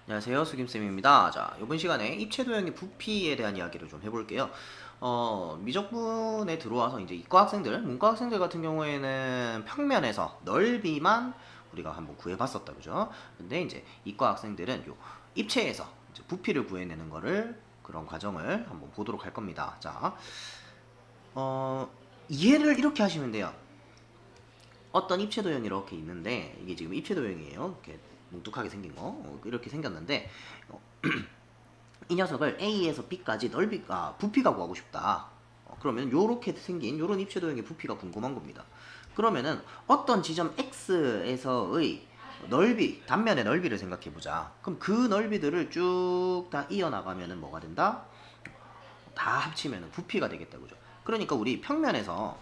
안녕하세요, 수김쌤입니다. 자, 이번 시간에 입체 도형의 부피에 대한 이야기를 좀 해볼게요. 미적분에 들어와서 이제 이과 학생들, 문과 학생들 같은 경우에는 평면에서 넓이만 우리가 한번 구해봤었다, 그죠? 근데 이제 이과 학생들은 요 입체에서 이제 부피를 구해내는 거를 그런 과정을 한번 보도록 할 겁니다. 자, 이해를 이렇게 하시면 돼요. 어떤 입체 도형이 이렇게 있는데 이게 지금 입체 도형이에요. 이렇게 뭉툭하게 생긴 거 이렇게 생겼는데 이 녀석을 A에서 B까지 부피가 구하고 싶다. 그러면 요렇게 생긴 요런 입체 도형의 부피가 궁금한 겁니다. 그러면은 어떤 지점 X에서의 단면의 넓이를 생각해 보자. 그럼 그 넓이들을 쭉 다 이어나가면은 뭐가 된다? 다 합치면은 부피가 되겠다, 그죠? 그러니까 우리 평면에서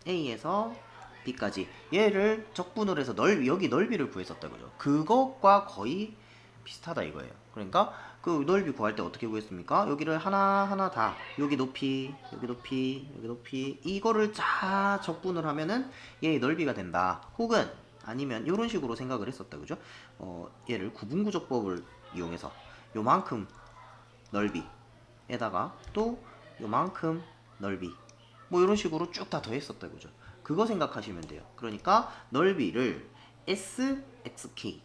A에서 B까지 얘를 적분을 해서 여기 넓이를 구했었다, 그죠? 그것과 거의 비슷하다 이거예요. 그러니까 그 넓이 구할 때 어떻게 구했습니까? 여기를 하나하나 다 여기 높이, 여기 높이, 여기 높이 이거를 다 적분을 하면은 얘의 넓이가 된다. 혹은 아니면 이런 식으로 생각을 했었다, 그죠? 얘를 구분구조법을 이용해서 요만큼 넓이에다가 또 요만큼 넓이 뭐 이런 식으로 쭉 다 더했었다, 그죠? 그거 생각하시면 돼요. 그러니까 넓이를 SXK,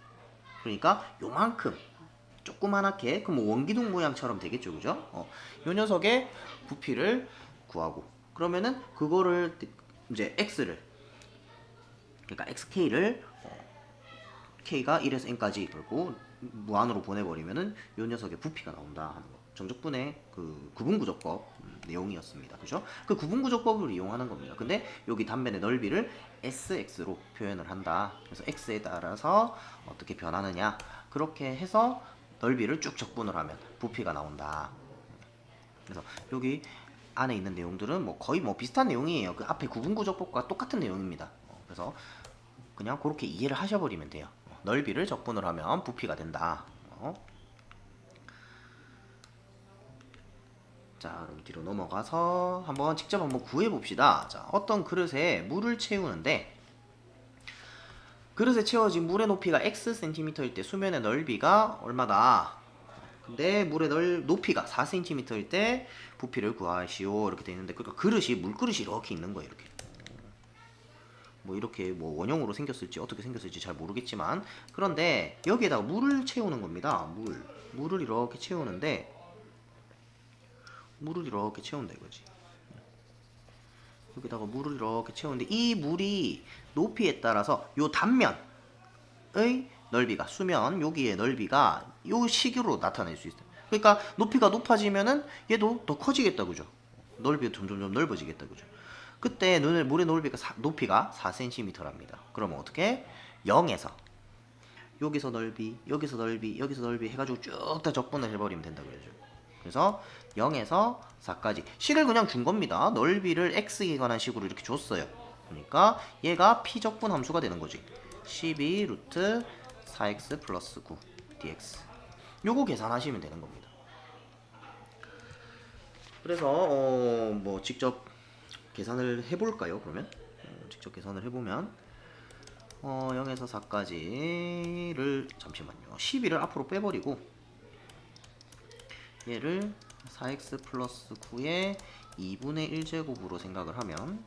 그러니까 요만큼 조그만하게, 그럼 뭐 원기둥 모양처럼 되겠죠, 그죠? 요 녀석의 부피를 구하고, 그러면은 그거를 이제 x를, 그러니까 xk를 k가 1에서 n까지 그리고 무한으로 보내버리면은 요 녀석의 부피가 나온다 하는 거. 정적분의 그 구분구조법 내용이었습니다. 그죠? 그 구분구조법을 이용하는 겁니다. 근데 여기 단면의 넓이를 sx로 표현을 한다. 그래서 x에 따라서 어떻게 변하느냐. 그렇게 해서 넓이를 쭉 적분을 하면 부피가 나온다. 그래서 여기 안에 있는 내용들은 뭐 거의 뭐 비슷한 내용이에요. 그 앞에 구분구조법과 똑같은 내용입니다. 그래서 그냥 그렇게 이해를 하셔버리면 돼요. 넓이를 적분을 하면 부피가 된다. 자, 그럼 뒤로 넘어가서 직접 한번 구해봅시다. 자, 어떤 그릇에 물을 채우는데 그릇에 채워진 물의 높이가 x cm일 때 수면의 넓이가 얼마다? 근데 높이가 4cm일 때 부피를 구하시오 이렇게 돼 있는데, 그러니까 물그릇이 이렇게 있는 거예요. 이렇게 뭐 이렇게 뭐 원형으로 생겼을지 어떻게 생겼을지 잘 모르겠지만, 그런데 여기에다가 물을 채우는 겁니다. 물을 이렇게 채우는데 물을 이렇게 채운다 이거지. 여기다가 물을 이렇게 채우는데 이 물이 높이에 따라서 요 단면의 넓이가, 수면 여기의 넓이가 요 식으로 나타낼 수 있어요. 그러니까 높이가 높아지면은 얘도 더 커지겠다, 그죠? 넓이가 점점 넓어지겠다, 그죠? 그때 물의 높이가 4cm랍니다. 그러면 어떻게? 0에서 여기서 넓이, 여기서 넓이, 여기서 넓이 해가지고 쭉 다 적분을 해버리면 된다 그러죠. 그래서 0에서 4까지 식을 그냥 준 겁니다. 넓이를 x에 관한 식으로 이렇게 줬어요. 그러니까 얘가 p적분 함수가 되는 거지. 12 루트 4x 플러스 9 dx. 요거 계산하시면 되는 겁니다. 그래서 뭐 직접 계산을 해볼까요? 그러면 직접 계산을 해보면 0에서 4까지를 잠시만요. 12를 앞으로 빼버리고 얘를 4x 플러스 9의 2분의 1제곱으로 생각을 하면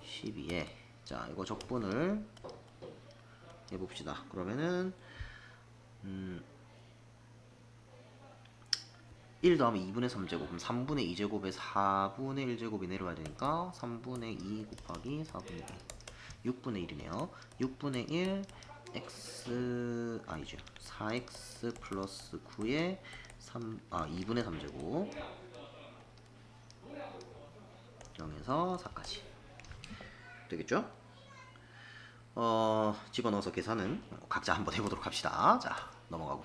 12에, 자 이거 적분을 해봅시다. 그러면은 1 더하면 2분의 3제곱, 그럼 3분의 2제곱에 4분의 1제곱이 내려와야 되니까 3분의 2 곱하기 4분의 2, 6분의 1이네요. 6분의 1 x 아니죠, 4x 플러스 9의 2분의 3제곱 0에서 4까지 되겠죠? 집어넣어서 계산은 각자 한번 해보도록 합시다. 자, 넘어가고.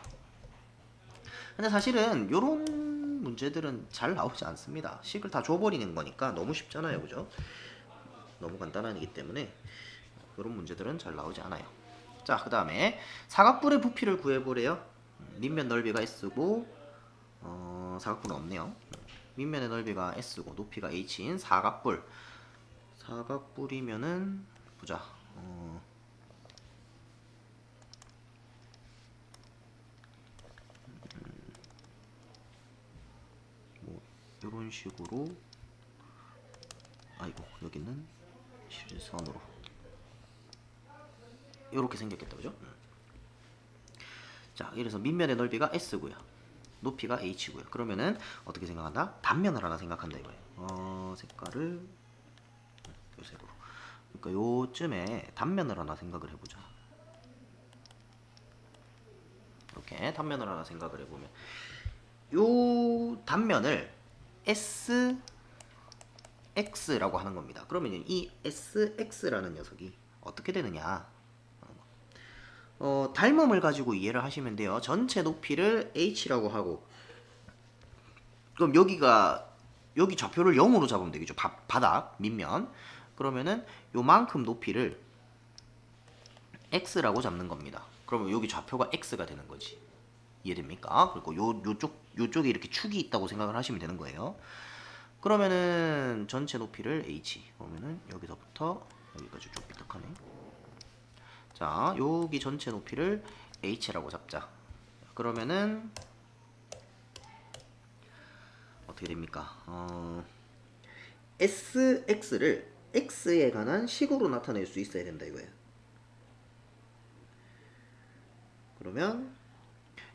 근데 사실은 요런 문제들은 잘 나오지 않습니다. 식을 다 줘버리는 거니까 너무 쉽잖아요, 그죠? 너무 간단하기 때문에 요런 문제들은 잘 나오지 않아요. 자, 그 다음에 사각뿔의 부피를 구해보래요. 밑면 넓이가 s고 사각뿔은 없네요. 밑면의 넓이가 s고 높이가 h인 사각뿔이면은 보자. 이런 식으로 아이고 여기는 실선으로 이렇게 생겼겠다 그죠? 자 그래서 밑면의 넓이가 S고요 높이가 H고요 그러면은 어떻게 생각한다? 단면을 하나 생각한다 이거예요 색깔을 요 색으로 그러니까 요쯤에 단면을 하나 생각을 해보자 이렇게 단면을 하나 생각을 해보면 요 단면을 SX라고 하는 겁니다. 그러면 이 SX라는 녀석이 어떻게 되느냐? 닮음을 가지고 이해를 하시면 돼요. 전체 높이를 H라고 하고 그럼 여기 좌표를 0으로 잡으면 되겠죠. 바닥 밑면 그러면은 요만큼 높이를 X라고 잡는 겁니다. 그러면 여기 좌표가 X가 되는 거지. 이해됩니까? 그리고 요쪽에 이렇게 축이 있다고 생각을 하시면 되는 거예요. 그러면은 전체 높이를 H 그러면은 여기서부터 여기까지 쭉 삐딱하네. 자 여기 전체 높이를 H라고 잡자. 그러면은 어떻게 됩니까? SX를 X에 관한 식으로 나타낼 수 있어야 된다 이거예요. 그러면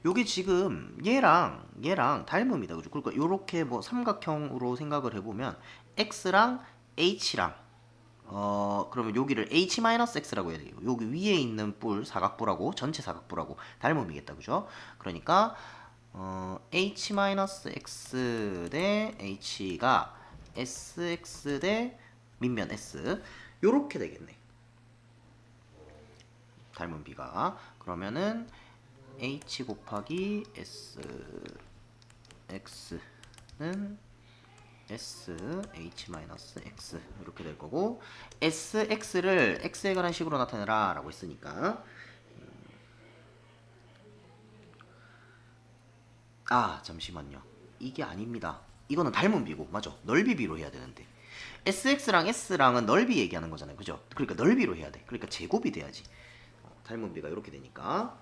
요게 지금 얘랑 닮음이다 그죠? 그러니까 요렇게 뭐 삼각형으로 생각을 해보면 X랑 H랑 그러면 여기를 H-X라고 해야 돼요. 여기 위에 있는 뿔 사각뿔하고 전체 사각뿔하고 닮음이겠다 그죠? 그러니까 H-X 대 H가 SX 대 밑면 S 요렇게 되겠네. 닮은 비가 그러면은 H 곱하기 S X는 S H-X 이렇게 될 거고 SX를 X에 관한 식으로 나타내라 라고 했으니까 잠시만요 이게 아닙니다 이거는 닮은 비고 맞아 넓이 비로 해야 되는데 SX랑 S랑은 넓이 얘기하는 거잖아요 그죠? 그러니까 넓이로 해야 돼 그러니까 제곱이 돼야지 닮은 비가 이렇게 되니까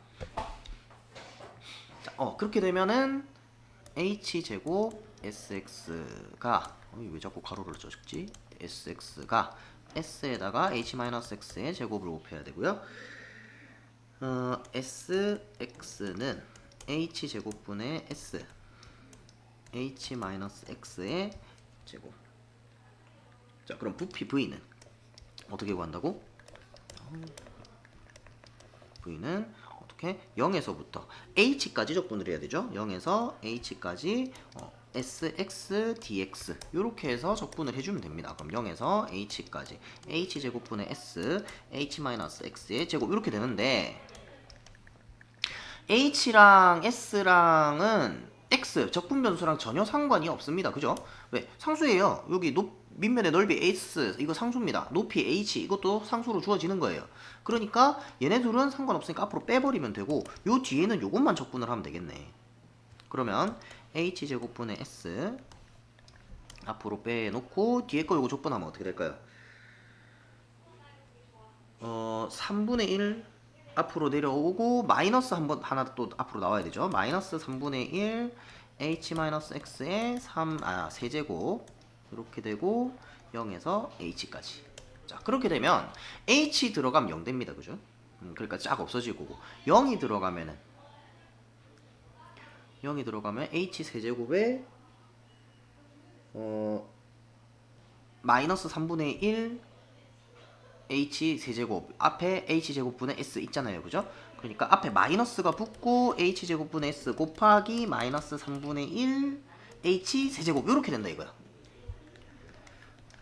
자, 그렇게 되면은 H제곱 SX가 왜 자꾸 가로를 적지? SX가 S에다가 H-X의 제곱을 곱해야 되고요. SX는 H제곱분의 S H-X의 제곱. 자, 그럼 부피 V는 어떻게 구한다고? V는 어떻게? 0에서부터 H까지 적분을 해야 되죠. 0에서 H까지 SX, DX 이렇게 해서 적분을 해주면 됩니다. 그럼 0에서 H까지 H제곱분의 S, H-X의 제곱 이렇게 되는데 H랑 S랑은 X 적분 변수랑 전혀 상관이 없습니다. 그죠? 왜? 상수예요. 여기 밑면의 넓이 S 이거 상수입니다. 높이 H 이것도 상수로 주어지는 거예요. 그러니까 얘네 둘은 상관없으니까 앞으로 빼버리면 되고 요 뒤에는 요것만 적분을 하면 되겠네. 그러면 H제곱분의 S 앞으로 빼놓고 뒤에 거 요거 적분하면 어떻게 될까요? 3분의 1 앞으로 내려오고 마이너스 한번 하나 또 앞으로 나와야 되죠. 마이너스 3분의 1 H-X의 3, 세제곱 이렇게 되고 0에서 H까지. 자 그렇게 되면 H 들어가면 0 됩니다. 그죠? 그러니까 쫙 없어질 거고 0이 들어가면 H 세제곱에 마이너스 3분의 1 H 세제곱 앞에 H제곱분의 S 있잖아요 그죠? 그러니까 앞에 마이너스가 붙고 H제곱분의 S 곱하기 마이너스 3분의 1 H 세제곱 이렇게 된다 이거야.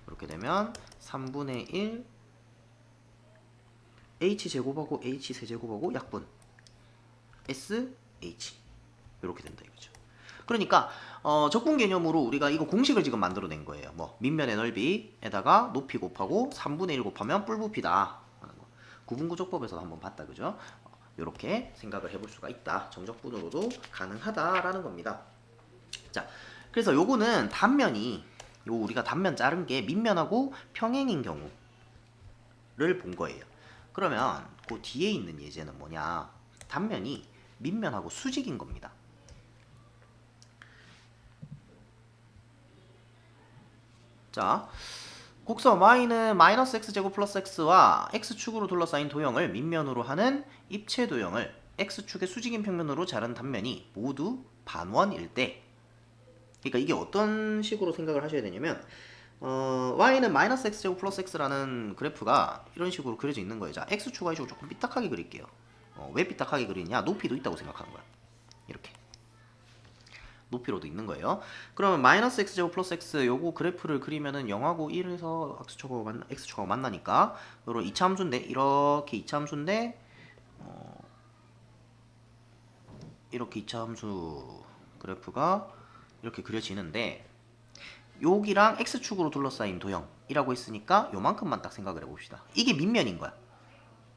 이렇게 되면 3분의 1 H제곱하고 H 세제곱하고 약분 S H 이렇게 된다 이거죠. 그러니까 적분 개념으로 우리가 이거 공식을 지금 만들어낸 거예요. 뭐 밑면의 넓이에다가 높이 곱하고 3분의 1 곱하면 뿔부피다. 구분구조법에서 한번 봤다 그죠? 이렇게 생각을 해볼 수가 있다. 정적분으로도 가능하다라는 겁니다. 자, 그래서 요거는 단면이 우리가 단면 자른 게 밑면하고 평행인 경우를 본 거예요. 그러면 그 뒤에 있는 예제는 뭐냐? 단면이 밑면하고 수직인 겁니다. 자, 곡선 y는 마이너스 x제곱 플러스 x와 x축으로 둘러싸인 도형을 밑면으로 하는 입체 도형을 x축의 수직인 평면으로 자른 단면이 모두 반원일 때, 그러니까 이게 어떤 식으로 생각을 하셔야 되냐면 y는 마이너스 x제곱 플러스 x라는 그래프가 이런 식으로 그려져 있는 거예요. 자, x축 y축을 조금 삐딱하게 그릴게요. 왜 삐딱하게 그리냐? 높이도 있다고 생각하는 거야. 이렇게 높이로도 있는 거예요. 그러면 마이너스 x제곱 플러스 x 요거 그래프를 그리면은 0하고 1에서 x축하고 만나니까 요런 이차함수인데, 이렇게 이차함수인데 이렇게 이차함수 그래프가 이렇게 그려지는데, 여기랑 x축으로 둘러싸인 도형이라고 했으니까 요만큼만 딱 생각을 해봅시다. 이게 밑면인 거야.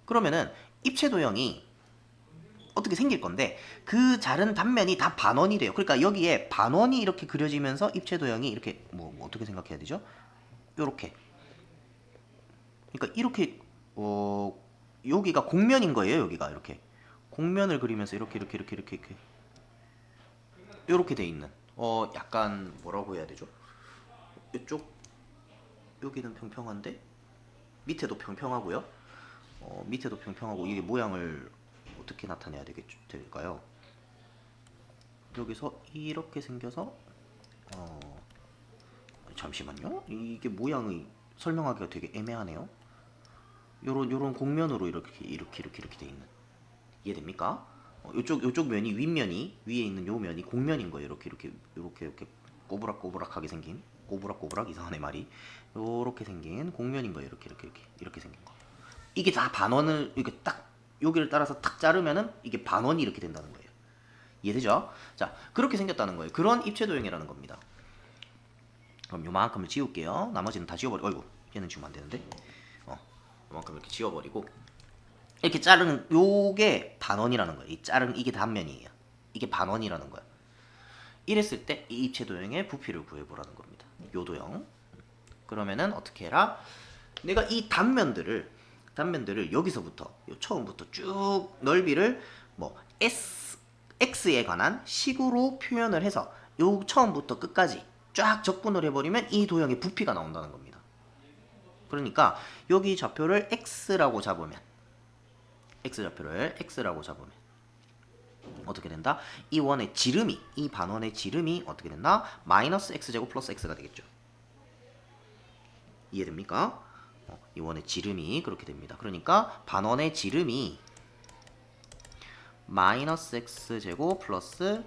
그러면은 입체 도형이 어떻게 생길 건데, 그 자른 단면이 다 반원이 돼요. 그러니까 여기에 반원이 이렇게 그려지면서 입체 도형이 이렇게 뭐 어떻게 생각해야 되죠? 요렇게. 그러니까 이렇게 여기가 곡면인 거예요. 여기가 이렇게 곡면을 그리면서 이렇게 요렇게 돼 있는, 약간 뭐라고 해야 되죠? 이쪽 여기는 평평한데 밑에도 평평하고요. 밑에도 평평하고, 이게 모양을 어떻게 나타내야 될까요? 여기서 이렇게 생겨서 잠시만요. 이게 모양이 설명하기가 되게 애매하네요. 요런 곡면으로 이렇게 돼 있는, 이해됩니까? 요쪽 면이 윗면이, 위에 있는 요 면이 곡면인 거예요. 이렇게 꼬부락꼬부락하게 생긴, 꼬부락 이상하네 말이. 요렇게 생긴 곡면인 거예요. 이렇게 생긴 거. 이게 다 반원을 이렇게 딱 여기를 따라서 탁 자르면은 이게 반원이 이렇게 된다는 거예요. 이해되죠? 자, 그렇게 생겼다는 거예요. 그런 입체 도형이라는 겁니다. 그럼 요만큼을 지울게요. 나머지는 다 지워버리고, 어이구, 얘는 지우면 안 되는데. 요만큼 이렇게 지워버리고, 이렇게 자른 요게 반원이라는 거예요. 이 자른 이게 단면이에요. 이게 반원이라는 거야. 이랬을 때 이 입체 도형의 부피를 구해보라는 겁니다. 요 도형. 그러면은 어떻게 해라? 내가 이 단면들을 여기서부터 처음부터 쭉 넓이를 뭐 x에 관한 식으로 표현을 해서 요 처음부터 끝까지 쫙 적분을 해버리면 이 도형의 부피가 나온다는 겁니다. 그러니까 여기 좌표를 x라고 잡으면, x좌표를 x라고 잡으면 어떻게 된다? 이 원의 지름이, 이 반원의 지름이 어떻게 된다? 마이너스 x제곱 플러스 x가 되겠죠. 이해됩니까? 이 원의 지름이 그렇게 됩니다. 그러니까 반원의 지름이 마이너스 x제곱 플러스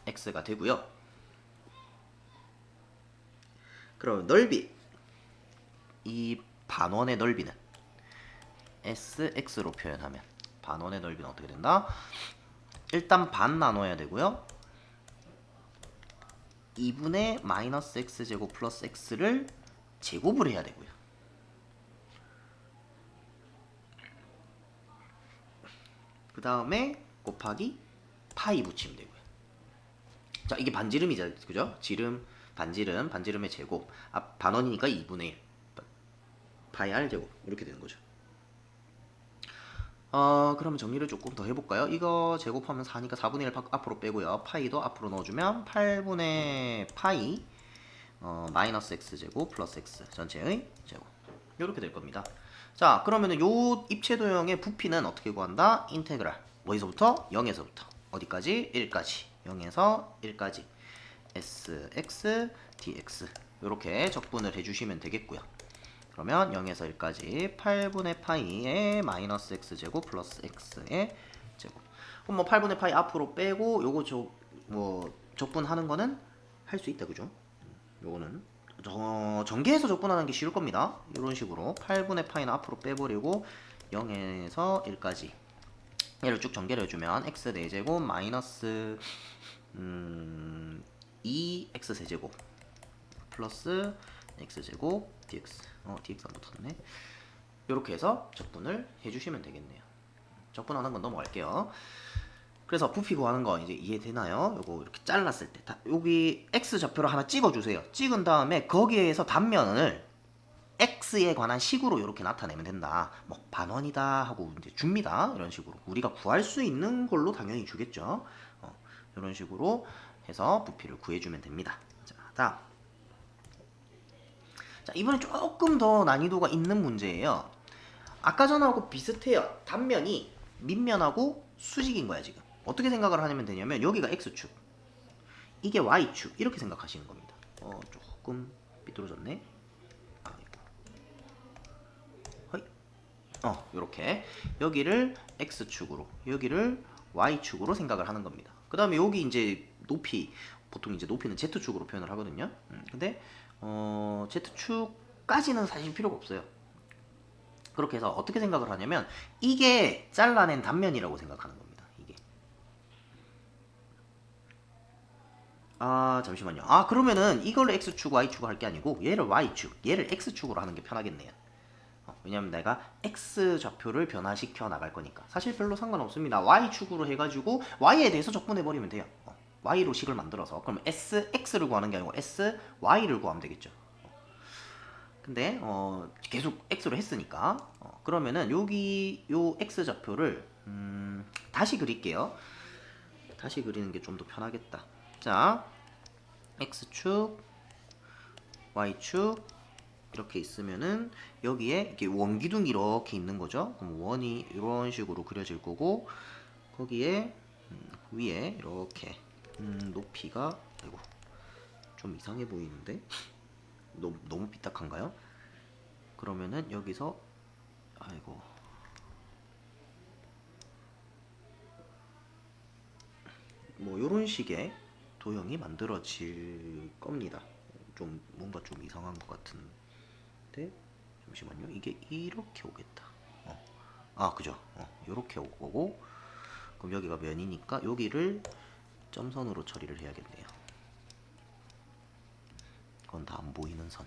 x가 되고요. 그럼 넓이, 이 반원의 넓이는 sx로 표현하면 반원의 넓이는 어떻게 된다? 일단 반 나눠야 되고요. 2분의 마이너스 x제곱 플러스 x를 제곱을 해야 되고요. 그 다음에 곱하기 파이 붙이면 되고요. 자, 이게 반지름이죠. 그죠? 지름, 반지름의 제곱. 반원이니까 2분의 1. 파이 r 제곱. 이렇게 되는 거죠. 그러면 정리를 조금 더 해볼까요? 이거 제곱하면 4니까 4분의 1 앞으로 빼고요. 파이도 앞으로 넣어주면 8분의 파이 마이너스 x제곱 플러스 x 전체의 제곱. 이렇게 될 겁니다. 자, 그러면은 요 입체 도형의 부피는 어떻게 구한다? 인테그랄. 어디서부터? 0에서부터. 어디까지? 1까지. 0에서 1까지. sx dx. 이렇게 적분을 해주시면 되겠고요. 그러면 0에서 1까지 8분의 파이의 마이너스 x제곱 플러스 x의 제곱. 그럼 뭐 8분의 파이 앞으로 빼고 요거 뭐 적분하는 거는 할 수 있다. 그죠? 요거는 전개해서 적분하는 게 쉬울 겁니다. 이런 식으로 8분의 파이는 앞으로 빼버리고 0에서 1까지 얘를 쭉 전개를 해주면 x 4제곱 마이너스 2x 세제곱 플러스 x제곱 dx. dx 안 붙었네. 이렇게 해서 적분을 해주시면 되겠네요. 적분하는 건 넘어갈게요. 그래서 부피 구하는 거 이제 이해되나요? 요거 이렇게 잘랐을 때 여기 x 좌표를 하나 찍어주세요. 찍은 다음에 거기에서 단면을 x에 관한 식으로 이렇게 나타내면 된다. 뭐 반원이다 하고 이제 줍니다. 이런 식으로 우리가 구할 수 있는 걸로 당연히 주겠죠. 이런 식으로 해서 부피를 구해주면 됩니다. 자, 다음. 자, 이번에 조금 더 난이도가 있는 문제예요. 아까 전하고 비슷해요. 단면이 밑면하고 수직인 거야 지금. 어떻게 생각을 하면 되냐면 여기가 x축, 이게 y축 이렇게 생각하시는 겁니다. 조금 삐뚤어졌네. 허이. 요렇게 여기를 x축으로, 여기를 y축으로 생각을 하는 겁니다. 그 다음에 여기 이제 높이, 보통 이제 높이는 z축으로 표현을 하거든요. 근데 z축까지는 사실 필요가 없어요. 그렇게 해서 어떻게 생각을 하냐면 이게 잘라낸 단면이라고 생각하는 겁니다. 이게. 잠시만요. 그러면은 이걸 x축, y축 할 게 아니고 얘를 y축, 얘를 x축으로 하는 게 편하겠네요. 왜냐면 내가 x 좌표를 변화시켜 나갈 거니까. 사실 별로 상관없습니다. y축으로 해가지고 y에 대해서 적분해버리면 돼요. y로 식을 만들어서. 그럼 x를 구하는 게 아니고 y를 구하면 되겠죠. 근데 계속 x로 했으니까 그러면은 여기 요 x 좌표를 다시 그릴게요. 다시 그리는 게 좀 더 편하겠다. 자, x축, y축 이렇게 있으면은 여기에 이렇게 원기둥이 이렇게 있는 거죠. 그럼 원이 이런 식으로 그려질 거고 거기에 위에 이렇게 높이가, 아이고 좀 이상해 보이는데 너무 삐딱한가요? 그러면은 여기서, 아이고 뭐 요런 식의 도형이 만들어질 겁니다. 좀 뭔가 좀 이상한 것 같은데 잠시만요. 이게 이렇게 오겠다. 그죠? 요렇게 올 거고, 그럼 여기가 면이니까 여기를 점선으로 처리를 해야겠네요. 그건 다 안 보이는 선.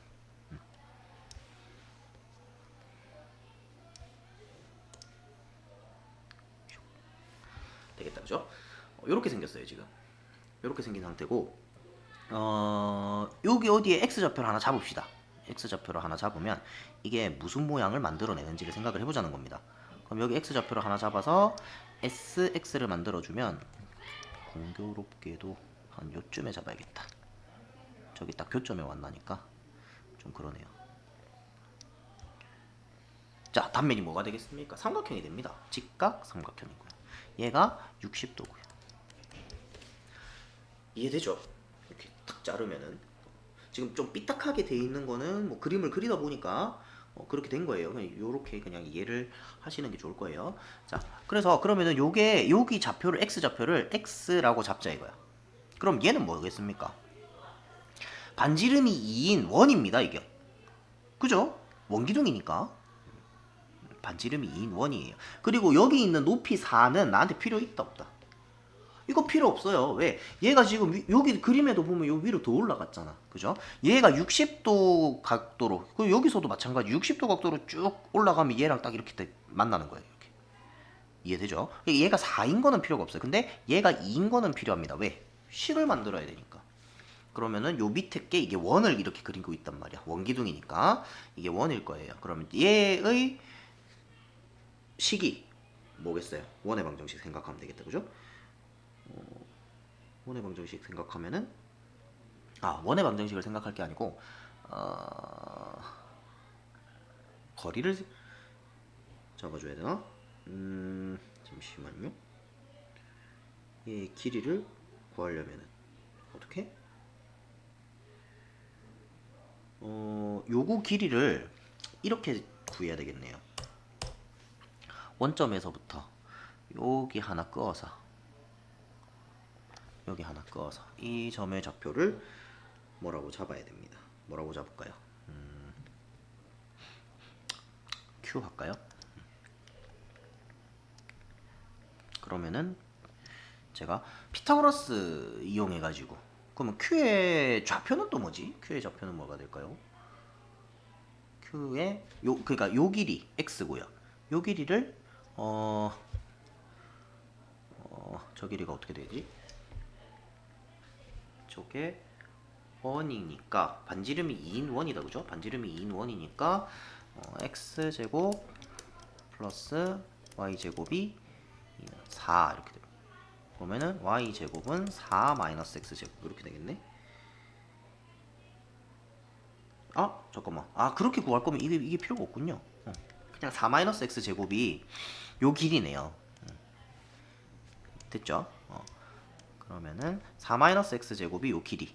되겠다, 그죠? 요렇게 생겼어요 지금. 요렇게 생긴 상태고, 여기 어디에 x좌표를 하나 잡읍시다. x좌표를 하나 잡으면 이게 무슨 모양을 만들어내는지를 생각을 해보자는 겁니다. 그럼 여기 x좌표를 하나 잡아서 sx를 만들어주면, 공교롭게도 한 요쯤에 잡아야겠다. 저기 딱 교점에 왔나니까 좀 그러네요. 자, 단면이 뭐가 되겠습니까? 삼각형이 됩니다. 직각 삼각형이고요. 얘가 60도고요. 이해되죠? 이렇게 탁 자르면은 지금 좀 삐딱하게 돼 있는 거는 뭐 그림을 그리다 보니까 그렇게 된 거예요. 그냥 요렇게 그냥 이해를 하시는 게 좋을 거예요. 자, 그래서 그러면은 요게 여기 좌표를 x 좌표를 x라고 잡자 이거야. 그럼 얘는 뭐겠습니까? 반지름이 2인 원입니다, 이게. 그죠? 원기둥이니까. 반지름이 2인 원이에요. 그리고 여기 있는 높이 4는 나한테 필요 있다 없다? 이거 필요 없어요. 왜? 얘가 지금 여기 그림에도 보면 요 위로 더 올라갔잖아. 그죠? 얘가 60도 각도로, 그리고 여기서도 마찬가지 60도 각도로 쭉 올라가면 얘랑 딱 이렇게 만나는 거예요. 이렇게. 이해되죠? 얘가 4인 거는 필요가 없어요. 근데 얘가 2인 거는 필요합니다. 왜? 식을 만들어야 되니까. 그러면은 요 밑에 게 이게 원을 이렇게 그리고 있단 말이야. 원기둥이니까 이게 원일 거예요. 그러면 얘의 식이 뭐겠어요? 원의 방정식 생각하면 되겠다. 그죠? 원의 방정식 생각하면은, 원의 방정식을 생각할 게 아니고 거리를 잡아줘야 되나? 잠시만요. 이 길이를 구하려면은 어떻게? 요구 길이를 이렇게 구해야 되겠네요. 원점에서부터 여기 하나 끄어서 여기 하나 끄어서 이 점의 좌표를 뭐라고 잡아야 됩니다. 뭐라고 잡을까요? Q 할까요? 그러면은 제가 피타고라스 이용해가지고, 그러면 Q의 좌표는 또 뭐지? Q의 좌표는 뭐가 될까요? Q의 그러니까 요 길이 x고요. 요 길이를 저 길이가 어떻게 되지? 저게 원이니까 반지름이 2인 원이다, 그죠? 반지름이 2인 원이니까 x제곱 플러스 y제곱이 4 이렇게 됩니다. 그러면은 y제곱은 4 마이너스 x제곱 이렇게 되겠네. 아 잠깐만, 아 그렇게 구할 거면 이게 필요가 없군요. 그냥 4-x 제곱이 요 길이네요. 됐죠? 그러면은 4-x 제곱이 요 길이.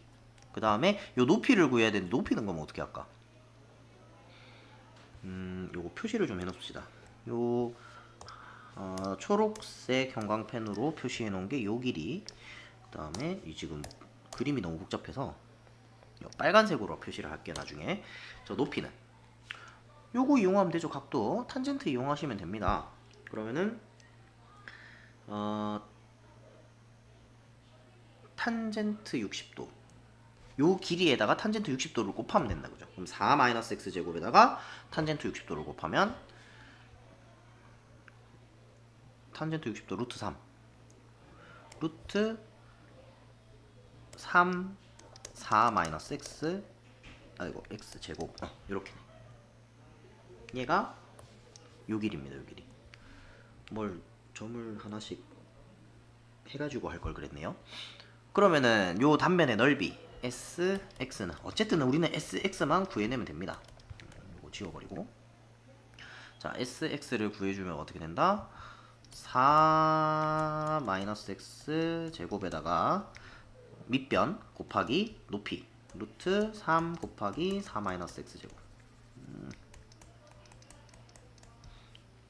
그 다음에 요 높이를 구해야 되는데 높이는 거면 어떻게 할까? 요거 표시를 좀 해놓읍시다. 요 초록색 형광펜으로 표시해 놓은 게 요 길이. 그 다음에 이 지금 그림이 너무 복잡해서 요 빨간색으로 표시를 할게요. 나중에 저 높이는 요거 이용하면 되죠. 각도 탄젠트 이용하시면 됩니다. 그러면은 탄젠트 60도 요 길이에다가 탄젠트 60도를 곱하면 된다 그죠? 그럼 4-x 제곱에다가 탄젠트 60도를 곱하면 탄젠트 60도 루트 3 루트 3 4-x 아이고 x 제곱 이렇게 얘가 요 길이입니다. 요 길이. 뭘 점을 하나씩 해가지고 할 걸 그랬네요. 그러면은 요 단면의 넓이 SX는 어쨌든 우리는 SX만 구해내면 됩니다. 이거 지워버리고 자 SX를 구해주면 어떻게 된다? 4-x 제곱에다가 밑변 곱하기 높이 루트 3 곱하기 4-x 제곱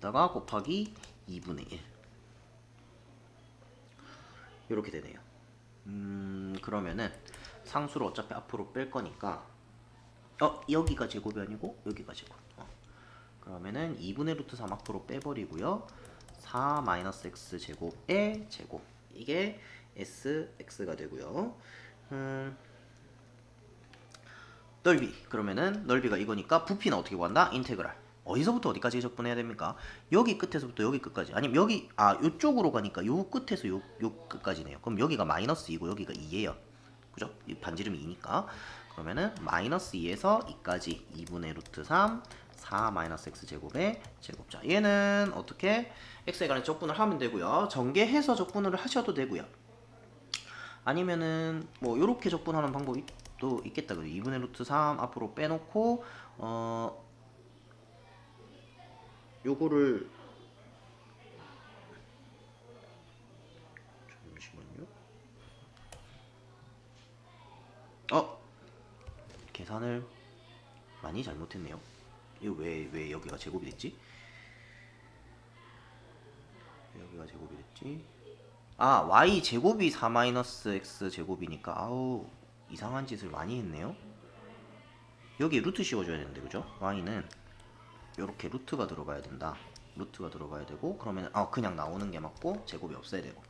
다가 곱하기 2분의 1 이렇게 되네요. 그러면은 상수를 어차피 앞으로 뺄 거니까 여기가 제곱이 아니고 여기가 제곱. 그러면은 2분의 루트 3 앞으로 빼버리고요. 4-x 제곱의 제곱 이게 sx가 되고요. 넓이 그러면은 넓이가 이거니까 부피는 어떻게 구한다? 인테그랄 어디서부터 어디까지 적분해야 됩니까? 여기 끝에서부터 여기 끝까지 아니면 여기 요쪽으로 가니까 요 끝에서 요 끝까지네요. 그럼 여기가 마이너스 2고 여기가 2예요. 그죠? 이 반지름이 2니까 그러면은 마이너스 2에서 2까지 2분의 루트 3 4-x 제곱의 제곱자 얘는 어떻게 x에 관해 적분을 하면 되고요. 전개해서 적분을 하셔도 되고요. 아니면은 뭐 요렇게 적분하는 방법이 또 있겠다. 그죠? 2분의 루트 3 앞으로 빼놓고 요거를 잠시만요. 계산을 많이 잘못했네요. 이거 왜 여기가 제곱이 됐지? 왜 여기가 제곱이 됐지? y 제곱이 4-x 제곱이니까 아우 이상한 짓을 많이 했네요. 여기 루트 씌워줘야 되는데 그죠? y는 요렇게 루트가 들어가야 된다. 루트가 들어가야 되고 그러면 그냥 나오는 게 맞고 제곱이 없어야 되고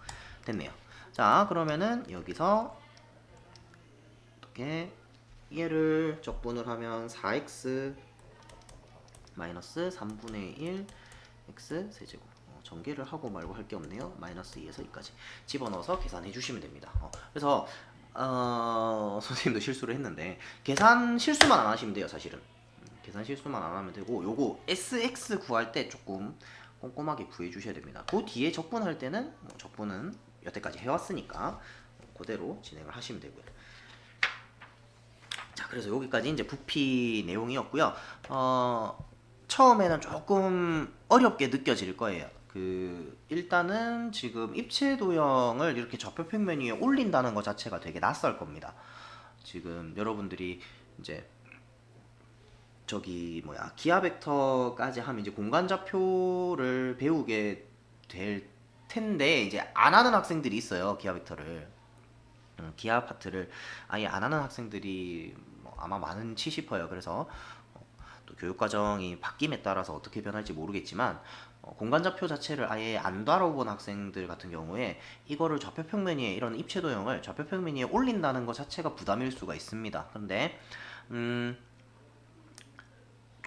됐네요. 자 그러면은 여기서 어떻게 얘를 적분을 하면 4x 마이너스 3분의 1 x 세제곱 전개를 하고 말고 할 게 없네요. 마이너스 2에서 2까지 집어넣어서 계산해 주시면 됩니다. 그래서 선생님도 실수를 했는데 계산 실수만 안 하시면 돼요. 사실은 계산 실수만 안 하면 되고 요거 SX 구할 때 조금 꼼꼼하게 구해 주셔야 됩니다. 그 뒤에 적분할 때는 적분은 여태까지 해왔으니까 그대로 진행을 하시면 되고요. 자 그래서 여기까지 이제 부피 내용이었고요. 처음에는 조금 어렵게 느껴질 거예요. 일단은 지금 입체 도형을 이렇게 좌표평면 위에 올린다는 것 자체가 되게 낯설 겁니다. 지금 여러분들이 이제 기하 벡터까지 하면 이제 공간 좌표를 배우게 될 텐데 이제 안 하는 학생들이 있어요. 기하 벡터를. 기하 파트를 아예 안 하는 학생들이 아마 많은지 싶어요. 그래서 또 교육과정이 바뀜에 따라서 어떻게 변할지 모르겠지만 공간 좌표 자체를 아예 안 다뤄본 학생들 같은 경우에 이거를 좌표평면 위에 이런 입체 도형을 좌표평면 위에 올린다는 것 자체가 부담일 수가 있습니다. 근데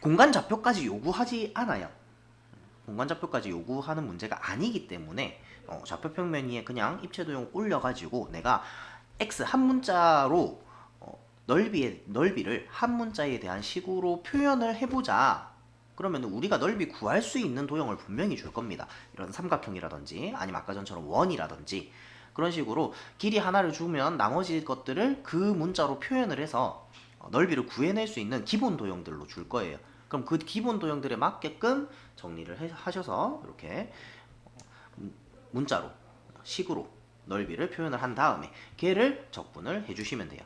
공간 좌표까지 요구하지 않아요. 공간 좌표까지 요구하는 문제가 아니기 때문에 좌표평면 위에 그냥 입체 도형 올려가지고 내가 x 한 문자로 넓이를 한 문자에 대한 식으로 표현을 해보자. 그러면 우리가 넓이 구할 수 있는 도형을 분명히 줄 겁니다. 이런 삼각형이라든지 아니면 아까 전처럼 원이라든지 그런 식으로 길이 하나를 주면 나머지 것들을 그 문자로 표현을 해서 넓이를 구해낼 수 있는 기본 도형들로 줄 거예요. 그럼 그 기본 도형들에 맞게끔 정리를 하셔서 이렇게 문자로 식으로 넓이를 표현을 한 다음에 걔를 적분을 해주시면 돼요.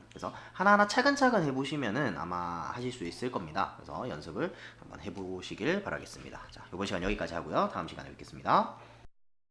그래서 하나하나 차근차근 해보시면은 아마 하실 수 있을 겁니다. 그래서 연습을 한번 해보시길 바라겠습니다. 자, 이번 시간 여기까지 하고요. 다음 시간에 뵙겠습니다.